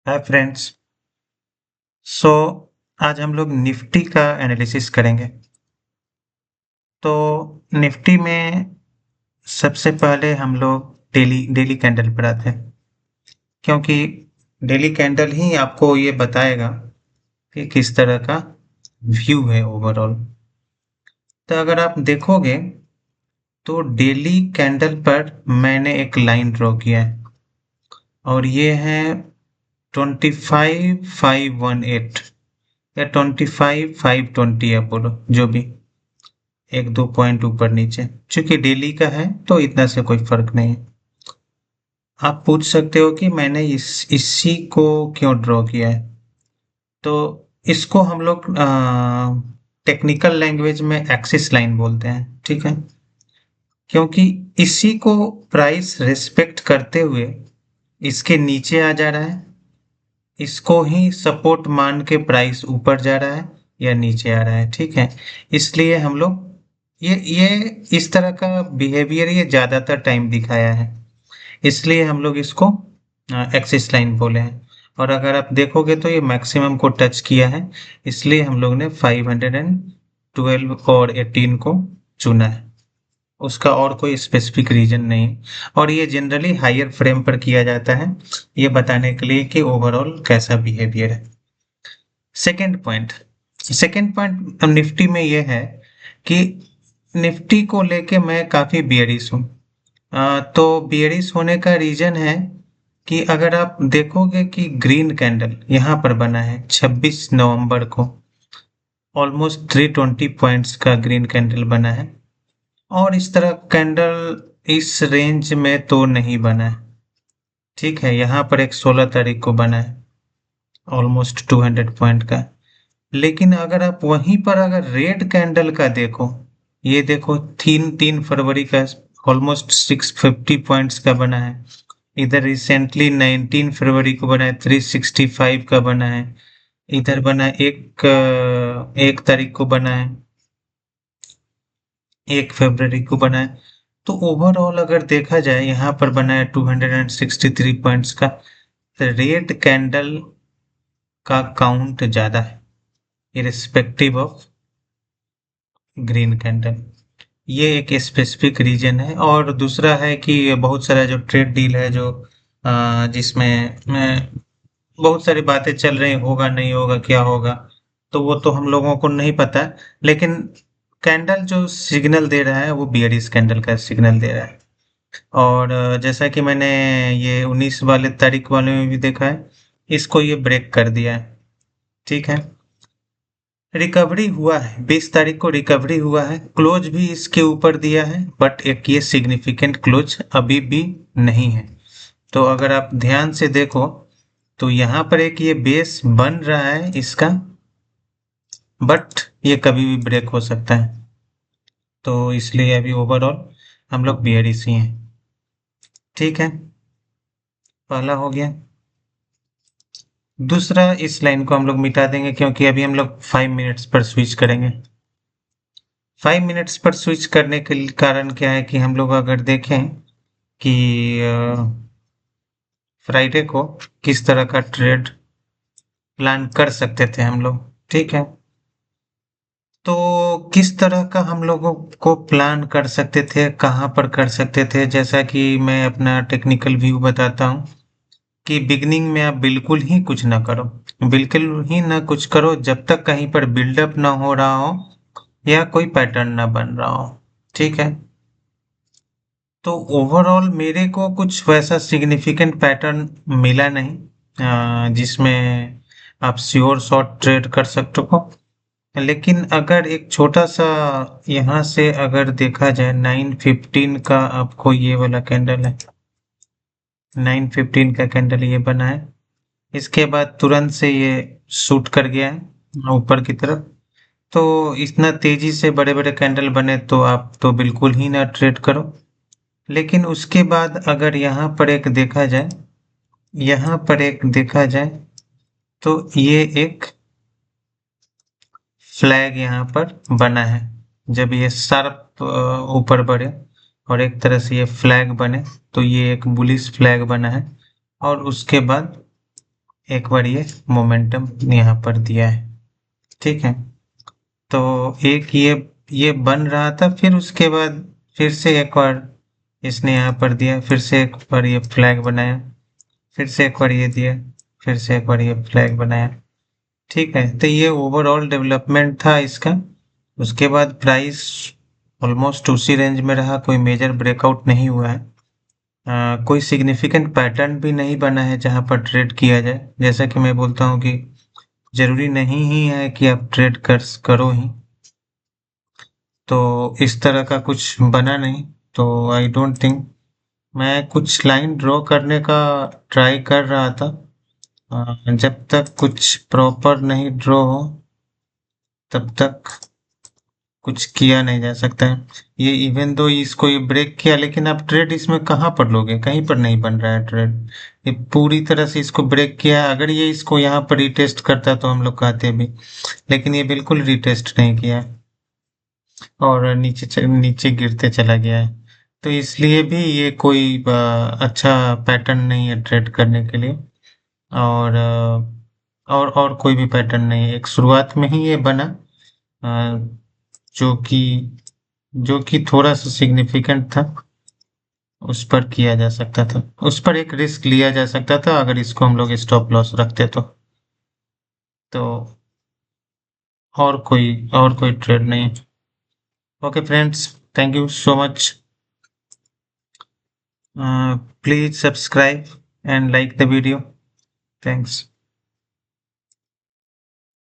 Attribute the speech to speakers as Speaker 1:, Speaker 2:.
Speaker 1: Hi friends. सो आज हम लोग निफ्टी का एनालिसिस करेंगे। तो निफ्टी में सबसे पहले हम लोग डेली डेली कैंडल पर आते हैं, क्योंकि डेली कैंडल ही आपको ये बताएगा कि किस तरह का व्यू है ओवरऑल। तो अगर आप देखोगे तो डेली कैंडल पर मैंने एक लाइन ड्रॉ किया है और ये है 25,518 या 25,520, आप बोलो जो भी, एक दो पॉइंट ऊपर नीचे। चूंकि डेली का है तो इतना से कोई फर्क नहीं है। आप पूछ सकते हो कि मैंने इसी को क्यों ड्रॉ किया है। तो इसको हम लोग टेक्निकल लैंग्वेज में एक्सिस लाइन बोलते हैं, ठीक है। क्योंकि इसी को प्राइस रिस्पेक्ट करते हुए इसके नीचे आ जा रहा है, इसको ही सपोर्ट मान के प्राइस ऊपर जा रहा है या नीचे आ रहा है, ठीक है। इसलिए हम लोग ये इस तरह का बिहेवियर ये ज्यादातर टाइम दिखाया है, इसलिए हम लोग इसको एक्सिस लाइन बोले हैं। और अगर आप देखोगे तो ये मैक्सिमम को टच किया है, इसलिए हम लोग ने 512 और 18 को चुना है। उसका और कोई स्पेसिफिक रीजन नहीं। और ये जनरली हायर फ्रेम पर किया जाता है, ये बताने के लिए कि ओवरऑल कैसा बिहेवियर है। सेकेंड पॉइंट निफ्टी में ये है कि निफ्टी को लेके मैं काफी बियरिश हूँ। तो बियरिश होने का रीजन है कि अगर आप देखोगे कि ग्रीन कैंडल यहाँ पर बना है 26 नवंबर को, ऑलमोस्ट 320 पॉइंट्स का ग्रीन कैंडल बना है। और इस तरह कैंडल इस रेंज में तो नहीं बना है, ठीक है। यहाँ पर एक 16 तारीख को बना है ऑलमोस्ट 200 पॉइंट का। लेकिन अगर आप वहीं पर अगर रेड कैंडल का देखो, ये देखो 3 फरवरी का ऑलमोस्ट 650 पॉइंट्स का बना है। इधर रिसेंटली 19 फरवरी को बना है, 365 का बना है। इधर बना है 1 तारीख को बना है, 1 फरवरी को बना है। तो ओवरऑल अगर देखा जाए यहाँ पर बना है 263 पॉइंट्स का। तो रेड कैंडल का काउंट ज्यादा है इरिस्पेक्टिव ऑफ ग्रीन कैंडल। ये एक स्पेसिफिक रीजन है। और दूसरा है कि बहुत सारा जो ट्रेड डील है, जो जिसमें बहुत सारी बातें चल रही, होगा नहीं होगा क्या होगा, तो वो तो हम लोगों को नहीं पता। लेकिन कैंडल जो सिग्नल दे रहा है वो बियरिश कैंडल का सिग्नल दे रहा है। और जैसा कि मैंने ये 19 वाले तारीख वाले में भी देखा है, इसको ये ब्रेक कर दिया है, ठीक है। रिकवरी हुआ है, 20 तारीख को रिकवरी हुआ है, क्लोज भी इसके ऊपर दिया है, बट एक ये सिग्निफिकेंट क्लोज अभी भी नहीं है। तो अगर आप ध्यान से देखो तो यहाँ पर एक ये बेस बन रहा है इसका, बट ये कभी भी ब्रेक हो सकता है। तो इसलिए अभी ओवरऑल हम लोग बियरिश ही हैं, ठीक है। पहला हो गया। दूसरा, इस लाइन को हम लोग मिटा देंगे क्योंकि अभी हम लोग 5 मिनट्स पर स्विच करेंगे। 5 मिनट्स पर स्विच करने के कारण क्या है कि हम लोग अगर देखें कि फ्राइडे को किस तरह का ट्रेड प्लान कर सकते थे हम लोग, ठीक है। तो किस तरह का हम लोगों को प्लान कर सकते थे, कहाँ पर कर सकते थे, जैसा कि मैं अपना टेक्निकल व्यू बताता हूँ कि बिगनिंग में आप बिल्कुल ही कुछ ना करो। बिल्कुल ही ना कुछ करो जब तक कहीं पर बिल्डअप ना हो रहा हो या कोई पैटर्न ना बन रहा हो, ठीक है। तो ओवरऑल मेरे को कुछ वैसा सिग्निफिकेंट पैटर्न मिला नहीं जिसमें आप श्योर शॉट ट्रेड कर सकते हो। लेकिन अगर एक छोटा सा यहाँ से अगर देखा जाए, 9:15 का आपको ये वाला कैंडल है, 9:15 का कैंडल ये बना है। इसके बाद तुरंत से ये शूट कर गया है ऊपर की तरफ। तो इतना तेजी से बड़े बड़े कैंडल बने तो आप तो बिल्कुल ही ना ट्रेड करो। लेकिन उसके बाद अगर यहाँ पर एक देखा जाए, यहाँ पर एक देखा जाए तो ये एक फ्लैग यहाँ पर बना है। जब ये शार्प ऊपर बढ़े और एक तरह से ये फ्लैग बने तो ये एक बुलिश फ्लैग बना है। और उसके बाद एक बार ये मोमेंटम यहाँ पर दिया है, ठीक है। तो एक ये बन रहा था, फिर उसके बाद फिर से एक बार इसने यहाँ पर दिया, फिर से एक बार ये फ्लैग बनाया, फिर से एक बार ये दिया, फिर से एक बार ये फ्लैग बनाया, ठीक है। तो ये ओवरऑल डेवलपमेंट था इसका। उसके बाद प्राइस ऑलमोस्ट उसी रेंज में रहा, कोई मेजर ब्रेकआउट नहीं हुआ है। कोई सिग्निफिकेंट पैटर्न भी नहीं बना है जहां पर ट्रेड किया जाए। जैसा कि मैं बोलता हूँ कि जरूरी नहीं ही है कि आप ट्रेड करो ही, तो इस तरह का कुछ बना नहीं। तो आई डोंट थिंक, मैं कुछ लाइन ड्रॉ करने का ट्राई कर रहा था, जब तक कुछ प्रॉपर नहीं ड्रॉ हो तब तक कुछ किया नहीं जा सकता है। ये इवन दो इसको ये ब्रेक किया, लेकिन आप ट्रेड इसमें कहाँ पर लोगे, कहीं पर नहीं बन रहा है ट्रेड। ये पूरी तरह से इसको ब्रेक किया है। अगर ये इसको यहाँ पर रिटेस्ट करता तो हम लोग कहते भी, लेकिन ये बिल्कुल रिटेस्ट नहीं किया है और नीचे गिरते चला गया है। तो इसलिए भी ये कोई अच्छा पैटर्न नहीं है ट्रेड करने के लिए। और और कोई भी पैटर्न नहीं है। एक शुरुआत में ही ये बना, अ, जो कि जो कि थोड़ा सा सिग्निफिकेंट था, उस पर किया जा सकता था, उस पर एक रिस्क लिया जा सकता था अगर इसको हम लोग स्टॉप लॉस रखते तो और कोई ट्रेड नहीं। Okay friends, thank you so much. Please subscribe and like the video. Thanks.